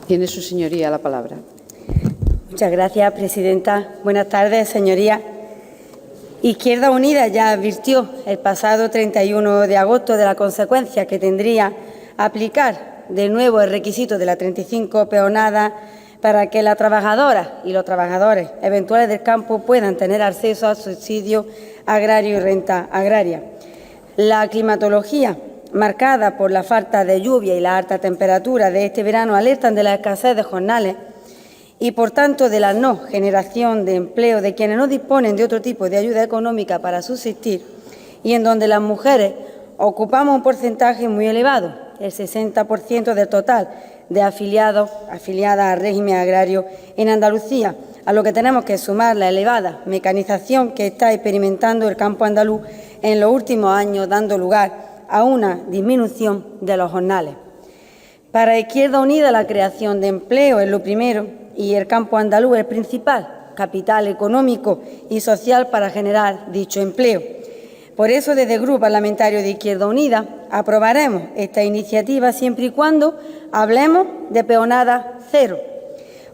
Tiene su señoría la palabra. Muchas gracias, presidenta. Buenas tardes, señorías. Izquierda Unida ya advirtió el pasado 31 de agosto de la consecuencia que tendría aplicar de nuevo el requisito de la 35 peonadas para que las trabajadoras y los trabajadores eventuales del campo puedan tener acceso a subsidio agrario y renta agraria. La climatología, marcada por la falta de lluvia y la alta temperatura de este verano, alertan de la escasez de jornales y, por tanto, de la no generación de empleo de quienes no disponen de otro tipo de ayuda económica para subsistir y en donde las mujeres ocupamos un porcentaje muy elevado, el 60% del total de afiliadas al régimen agrario en Andalucía, a lo que tenemos que sumar la elevada mecanización que está experimentando el campo andaluz en los últimos años, dando lugar a una disminución de los jornales. Para Izquierda Unida, la creación de empleo es lo primero y el campo andaluz es el principal capital económico y social para generar dicho empleo. Por eso, desde el Grupo Parlamentario de Izquierda Unida, aprobaremos esta iniciativa siempre y cuando hablemos de peonada cero,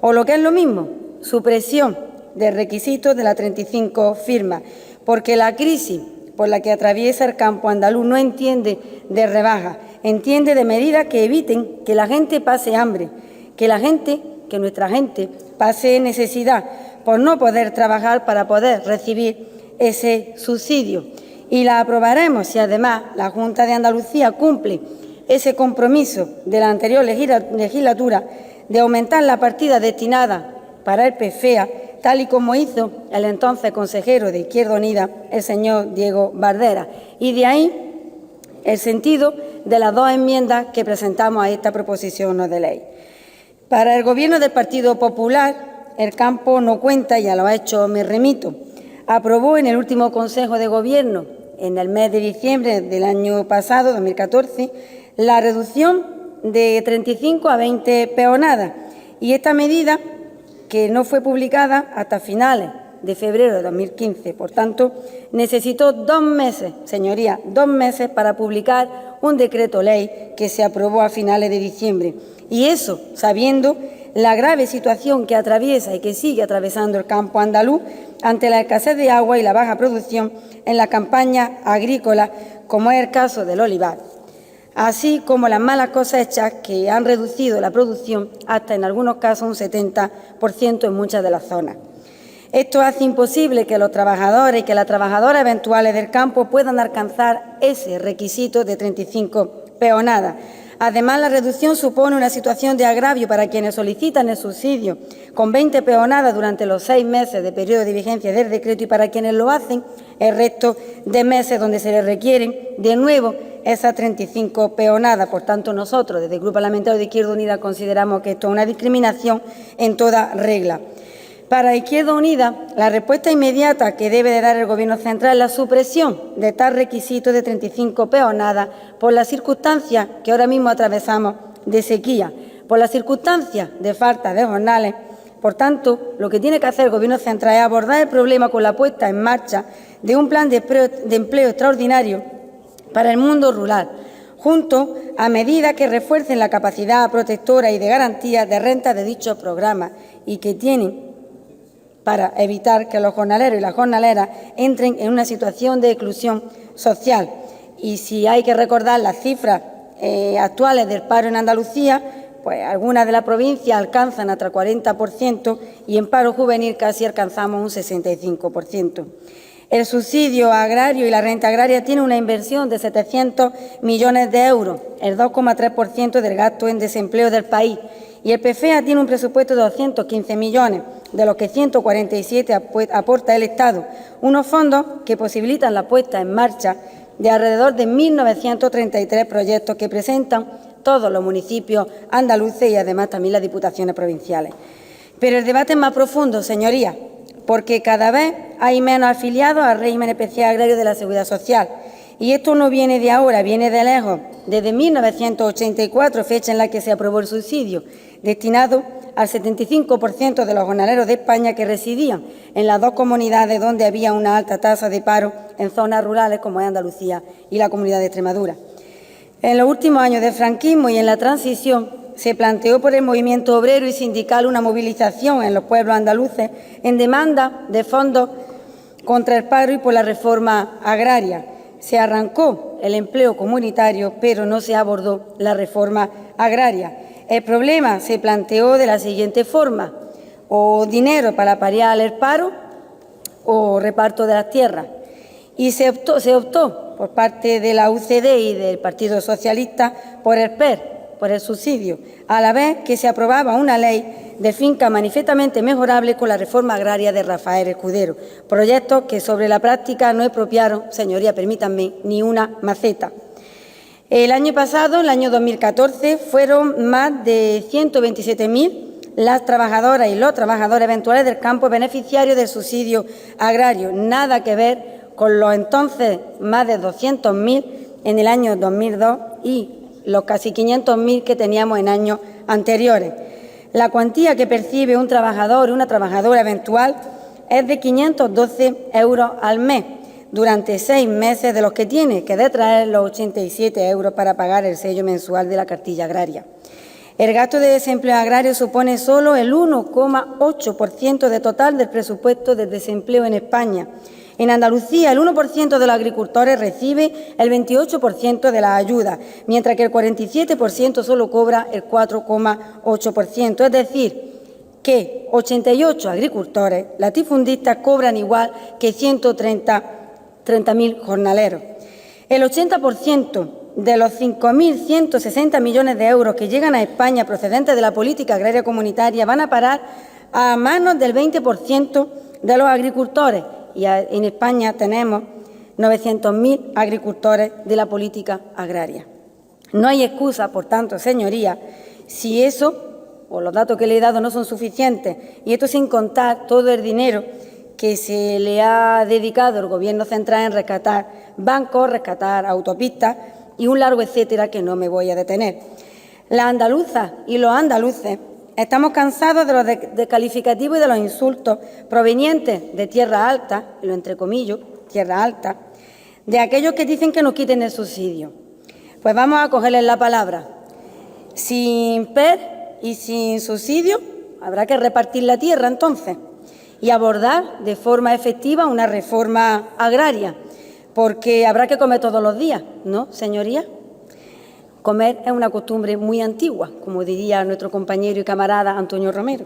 o lo que es lo mismo, supresión del requisito de las 35 firmas, porque la crisis por la que atraviesa el campo andaluz no entiende de rebaja, entiende de medidas que eviten que la gente pase hambre, que nuestra gente pase necesidad por no poder trabajar para poder recibir ese subsidio. Y la aprobaremos si además la Junta de Andalucía cumple ese compromiso de la anterior legislatura de aumentar la partida destinada para el PFEA, tal y como hizo el entonces consejero de Izquierda Unida, el señor Diego Bardera. Y de ahí el sentido de las dos enmiendas que presentamos a esta proposición no de ley. Para el Gobierno del Partido Popular, el campo no cuenta, y a lo hecho me remito. Aprobó en el último Consejo de Gobierno, en el mes de diciembre del año pasado, 2014, la reducción de 35 a 20 peonadas. Y esta medida, que no fue publicada hasta finales de febrero de 2015. Por tanto, necesitó 2 meses, señorías, 2 meses para publicar un decreto ley que se aprobó a finales de diciembre. Y eso sabiendo la grave situación que atraviesa y que sigue atravesando el campo andaluz ante la escasez de agua y la baja producción en la campaña agrícola, como es el caso del olivar, así como las malas cosechas que han reducido la producción hasta en algunos casos un 70% en muchas de las zonas. Esto hace imposible que los trabajadores y que las trabajadoras eventuales del campo puedan alcanzar ese requisito de 35 peonadas. Además, la reducción supone una situación de agravio para quienes solicitan el subsidio con 20 peonadas durante los 6 meses de periodo de vigencia del decreto y para quienes lo hacen el resto de meses donde se les requieren de nuevo esas 35 peonadas. Por tanto, nosotros, desde el Grupo Parlamentario de Izquierda Unida, consideramos que esto es una discriminación en toda regla. Para Izquierda Unida, la respuesta inmediata que debe de dar el Gobierno central es la supresión de tal requisito de 35 peonadas por las circunstancias que ahora mismo atravesamos de sequía, por las circunstancias de falta de jornales. Por tanto, lo que tiene que hacer el Gobierno central es abordar el problema con la puesta en marcha de un plan de empleo extraordinario para el mundo rural, junto a medidas que refuercen la capacidad protectora y de garantía de renta de dichos programas y que tienen para evitar que los jornaleros y las jornaleras entren en una situación de exclusión social. Y si hay que recordar las cifras actuales del paro en Andalucía, pues algunas de las provincias alcanzan hasta el 40% y en paro juvenil casi alcanzamos un 65%. El subsidio agrario y la renta agraria tiene una inversión de 700 millones de euros, el 2,3% del gasto en desempleo del país, y el PFEA tiene un presupuesto de 215 millones, de los que 147 aporta el Estado, unos fondos que posibilitan la puesta en marcha de alrededor de 1.933 proyectos que presentan todos los municipios andaluces y además también las diputaciones provinciales. Pero el debate es más profundo, señorías, porque cada vez hay menos afiliados al régimen especial agrario de la Seguridad Social. Y esto no viene de ahora, viene de lejos, desde 1984, fecha en la que se aprobó el subsidio, destinado al 75% de los jornaleros de España que residían en las dos comunidades donde había una alta tasa de paro en zonas rurales como es Andalucía y la Comunidad de Extremadura. En los últimos años del franquismo y en la transición se planteó por el movimiento obrero y sindical una movilización en los pueblos andaluces en demanda de fondos contra el paro y por la reforma agraria. Se arrancó el empleo comunitario, pero no se abordó la reforma agraria. El problema se planteó de la siguiente forma: o dinero para paliar el paro o reparto de las tierras. Y se optó por parte de la UCD y del Partido Socialista por el PER, por el subsidio, a la vez que se aprobaba una ley de finca manifiestamente mejorable con la reforma agraria de Rafael Escudero, proyectos que sobre la práctica no expropiaron, señoría, permítanme, ni una maceta. El año pasado, el año 2014, fueron más de 127.000 las trabajadoras y los trabajadores eventuales del campo beneficiarios del subsidio agrario, nada que ver con los entonces más de 200.000 en el año 2002 y los casi 500.000 que teníamos en años anteriores. La cuantía que percibe un trabajador o una trabajadora eventual es de 512 euros al mes durante 6 meses, de los que tiene que detraer los 87 euros para pagar el sello mensual de la cartilla agraria. El gasto de desempleo agrario supone solo el 1,8% de total del presupuesto de desempleo en España. En Andalucía, el 1% de los agricultores recibe el 28% de las ayudas, mientras que el 47% solo cobra el 4,8%. Es decir, que 88 agricultores latifundistas cobran igual que 130.000 jornaleros. El 80% de los 5.160 millones de euros que llegan a España procedentes de la política agraria comunitaria van a parar a manos del 20% de los agricultores. Y en España tenemos 900.000 agricultores de la política agraria. No hay excusa, por tanto, señorías, si eso o los datos que le he dado no son suficientes, y esto sin contar todo el dinero que se le ha dedicado el Gobierno central en rescatar bancos, rescatar autopistas y un largo etcétera que no me voy a detener. Las andaluzas y los andaluces estamos cansados de los descalificativos y de los insultos provenientes de tierra alta, lo entrecomillo, tierra alta, de aquellos que dicen que nos quiten el subsidio. Pues vamos a cogerles la palabra. Sin PER y sin subsidio habrá que repartir la tierra entonces y abordar de forma efectiva una reforma agraria, porque habrá que comer todos los días, ¿no, señorías? Comer es una costumbre muy antigua, como diría nuestro compañero y camarada Antonio Romero.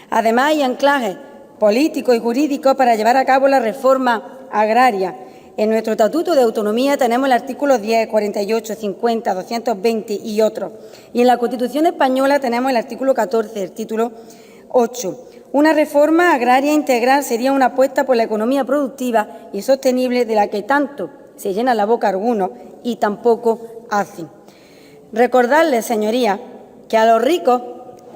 Además, hay anclajes políticos y jurídicos para llevar a cabo la reforma agraria. En nuestro Estatuto de Autonomía tenemos el artículo 10, 48, 50, 220 y otros. Y en la Constitución española tenemos el artículo 14, el título 8. Una reforma agraria integral sería una apuesta por la economía productiva y sostenible de la que tanto se llena la boca algunos y tampoco hacen. Recordarles, señorías, que a los ricos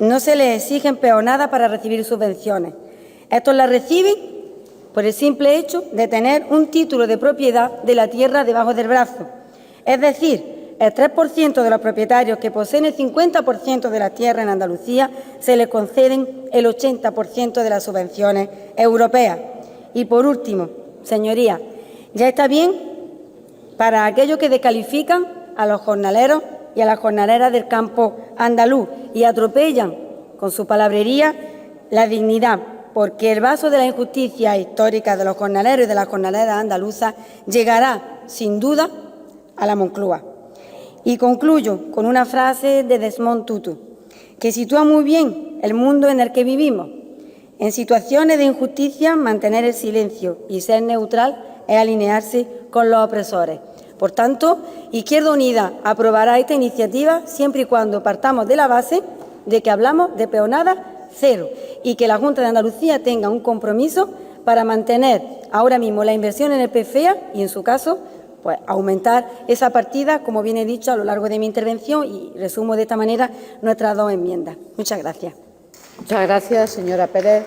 no se les exigen peonadas para recibir subvenciones. Estos las reciben por el simple hecho de tener un título de propiedad de la tierra debajo del brazo. Es decir, el 3% de los propietarios que poseen el 50% de la tierra en Andalucía se les conceden el 80% de las subvenciones europeas. Y por último, señorías, ya está bien para aquellos que descalifican a los jornaleros y a las jornaleras del campo andaluz y atropellan con su palabrería la dignidad, porque el vaso de la injusticia histórica de los jornaleros y de las jornaleras andaluzas llegará, sin duda, a la Moncloa. Y concluyo con una frase de Desmond Tutu, que sitúa muy bien el mundo en el que vivimos. En situaciones de injusticia, mantener el silencio y ser neutral es alinearse con los opresores. Por tanto, Izquierda Unida aprobará esta iniciativa siempre y cuando partamos de la base de que hablamos de peonada cero y que la Junta de Andalucía tenga un compromiso para mantener ahora mismo la inversión en el PFEA y, en su caso, pues aumentar esa partida, como bien he dicho a lo largo de mi intervención, y resumo de esta manera nuestras dos enmiendas. Muchas gracias. Muchas gracias, señora Pérez.